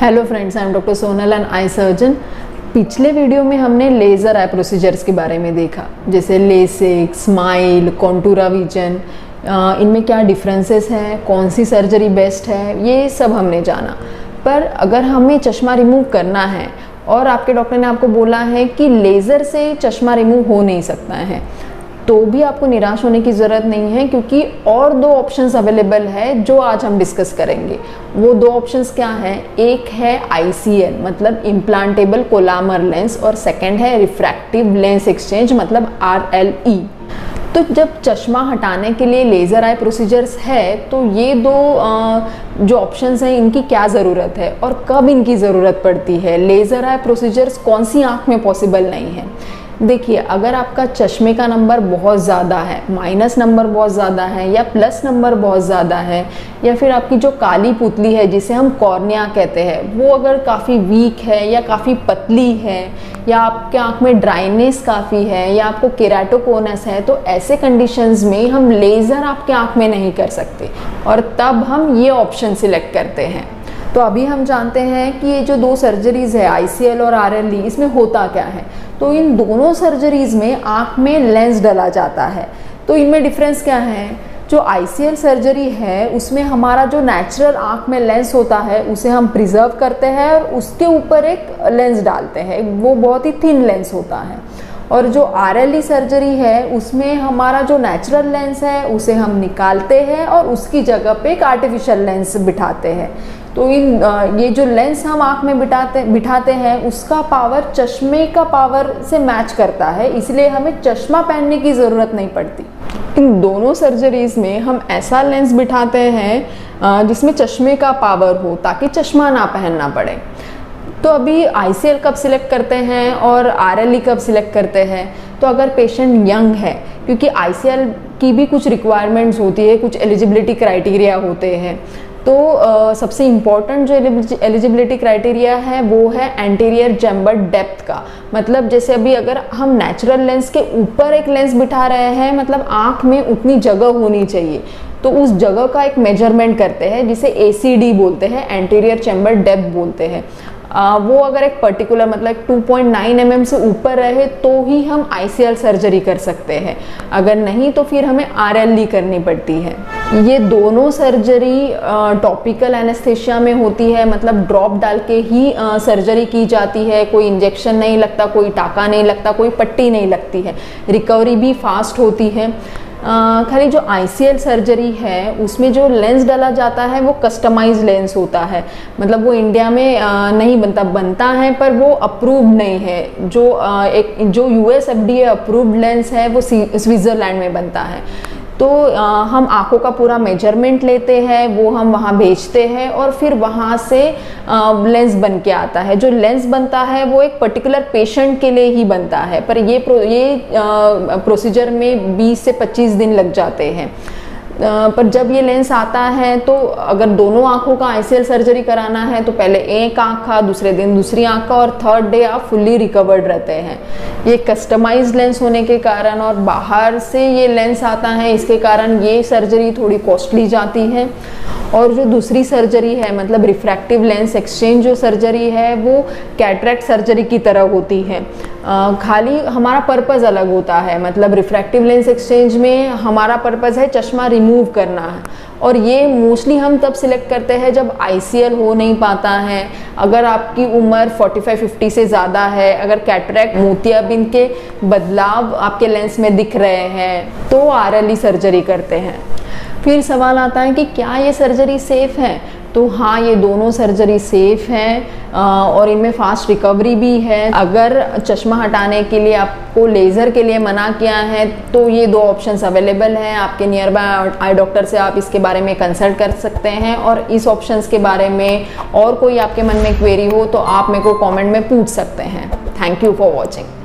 Hello friends, I am doctor Sonal and eye surgeon. पिछले video में हमने लेज़र आई procedures के बारे में देखा, जैसे लेसिक, स्माइल, कॉन्टूरा विजन, इनमें क्या डिफरेंसेस हैं, कौन सी सर्जरी बेस्ट है, ये सब हमने जाना। पर अगर हमें चश्मा रिमूव करना है और आपके डॉक्टर ने आपको बोला है कि लेज़र से चश्मा रिमूव हो नहीं सकता है, तो भी आपको निराश होने की ज़रूरत नहीं है, क्योंकि और दो ऑप्शंस अवेलेबल है जो आज हम डिस्कस करेंगे। वो दो ऑप्शंस क्या हैं? एक है ICL मतलब इम्प्लांटेबल कोलामर लेंस, और सेकंड है रिफ्रैक्टिव लेंस एक्सचेंज मतलब RLE। तो जब चश्मा हटाने के लिए लेज़र आई प्रोसीजर्स है, तो ये दो जो ऑप्शंस हैं इनकी क्या ज़रूरत है और कब इनकी ज़रूरत पड़ती है? लेज़र आई प्रोसीजर्स कौन सी आँख में पॉसिबल नहीं है? देखिए, अगर आपका चश्मे का नंबर बहुत ज़्यादा है, माइनस नंबर बहुत ज़्यादा है या प्लस नंबर बहुत ज़्यादा है, या फिर आपकी जो काली पुतली है जिसे हम कॉर्निया कहते हैं वो अगर काफ़ी वीक है या काफ़ी पतली है, या आपके आँख में ड्राइनेस काफ़ी है, या आपको केराटोकोनस है, तो ऐसे कंडीशंस में हम लेज़र आपके आँख में नहीं कर सकते और तब हम ये ऑप्शन सिलेक्ट करते हैं। तो अभी हम जानते हैं कि ये जो दो सर्जरीज़ है ICL और RLE, इसमें होता क्या है। तो इन दोनों सर्जरीज़ में आँख में लेंस डला जाता है। तो इनमें डिफरेंस क्या है? जो ICL सर्जरी है उसमें हमारा जो नेचुरल आँख में लेंस होता है उसे हम प्रिजर्व करते हैं और उसके ऊपर एक लेंस डालते हैं, वो बहुत ही थिन लेंस होता है। और जो RLE सर्जरी है उसमें हमारा जो नेचुरल लेंस है उसे हम निकालते हैं और उसकी जगह पे एक लेंस बिठाते हैं। तो ये जो लेंस हम आँख में बिठाते हैं उसका पावर चश्मे का पावर से मैच करता है, इसलिए हमें चश्मा पहनने की ज़रूरत नहीं पड़ती। इन दोनों सर्जरीज़ में हम ऐसा लेंस बिठाते हैं जिसमें चश्मे का पावर हो, ताकि चश्मा ना पहनना पड़े। तो अभी ICL कब सिलेक्ट करते हैं और RLE कब सिलेक्ट करते हैं? तो अगर पेशेंट यंग है, क्योंकि ICL की भी कुछ रिक्वायरमेंट्स होती है, कुछ एलिजिबिलिटी क्राइटेरिया होते हैं। तो सबसे इम्पॉर्टेंट जो एलिजिबिलिटी क्राइटेरिया है वो है एंटीरियर चैम्बर डेप्थ का। मतलब जैसे अभी अगर हम नेचुरल लेंस के ऊपर एक लेंस बिठा रहे हैं, मतलब आँख में उतनी जगह होनी चाहिए, तो उस जगह का एक मेजरमेंट करते हैं जिसे ACD बोलते हैं, एंटीरियर चैम्बर डेप्थ बोलते हैं। वो अगर एक पर्टिकुलर मतलब 2.9 mm से ऊपर रहे तो ही हम ICL सर्जरी कर सकते हैं, अगर नहीं तो फिर हमें RLE करनी पड़ती है। ये दोनों सर्जरी टॉपिकल एनेस्थेशिया में होती है, मतलब ड्रॉप डाल के ही सर्जरी की जाती है। कोई इंजेक्शन नहीं लगता, कोई टाका नहीं लगता, कोई पट्टी नहीं लगती है। रिकवरी भी फास्ट होती है। खाली जो ICL सर्जरी है उसमें जो लेंस डाला जाता है वो कस्टमाइज लेंस होता है, मतलब वो इंडिया में नहीं बनता है, पर वो अप्रूव्ड नहीं है। जो US FDA अप्रूव्ड लेंस है वो स्विट्ज़रलैंड में बनता है। तो हम आँखों का पूरा मेजरमेंट लेते हैं, वो हम वहाँ भेजते हैं और फिर वहाँ से लेंस बन के आता है। जो लेंस बनता है वो एक पर्टिकुलर पेशेंट के लिए ही बनता है, पर ये प्रोसीजर में 20 से 25 दिन लग जाते हैं। पर जब ये लेंस आता है तो अगर दोनों आँखों का ICL सर्जरी कराना है तो पहले एक आँख का, दूसरे दिन दूसरी आँख का, और थर्ड डे आप फुल्ली रिकवर्ड रहते हैं। ये कस्टमाइज्ड लेंस होने के कारण और बाहर से ये लेंस आता है, इसके कारण ये सर्जरी थोड़ी कॉस्टली जाती है। और जो दूसरी सर्जरी है मतलब रिफ्रैक्टिव लेंस एक्सचेंज जो सर्जरी है वो कैटरेक्ट सर्जरी की तरह होती है, खाली हमारा पर्पज़ अलग होता है। मतलब रिफ्रैक्टिव लेंस एक्सचेंज में हमारा पर्पज़ है चश्मा रिमूव करना है, और ये मोस्टली हम तब सिलेक्ट करते हैं जब ICL हो नहीं पाता है, अगर आपकी उम्र 45-50 से ज़्यादा है, अगर कैटरेक्ट मोतियाबिंद के बदलाव आपके लेंस में दिख रहे हैं, तो RLE सर्जरी करते हैं। फिर सवाल आता है कि क्या ये सर्जरी सेफ़ है? तो हाँ, ये दोनों सर्जरी सेफ़ हैं और इनमें फास्ट रिकवरी भी है। अगर चश्मा हटाने के लिए आपको लेज़र के लिए मना किया है तो ये दो ऑप्शंस अवेलेबल हैं। आपके नियर बाय आई डॉक्टर से आप इसके बारे में कंसल्ट कर सकते हैं, और इस ऑप्शंस के बारे में और कोई आपके मन में क्वेरी हो तो आप मेरे को कमेंट में पूछ सकते हैं। Thank you for watching.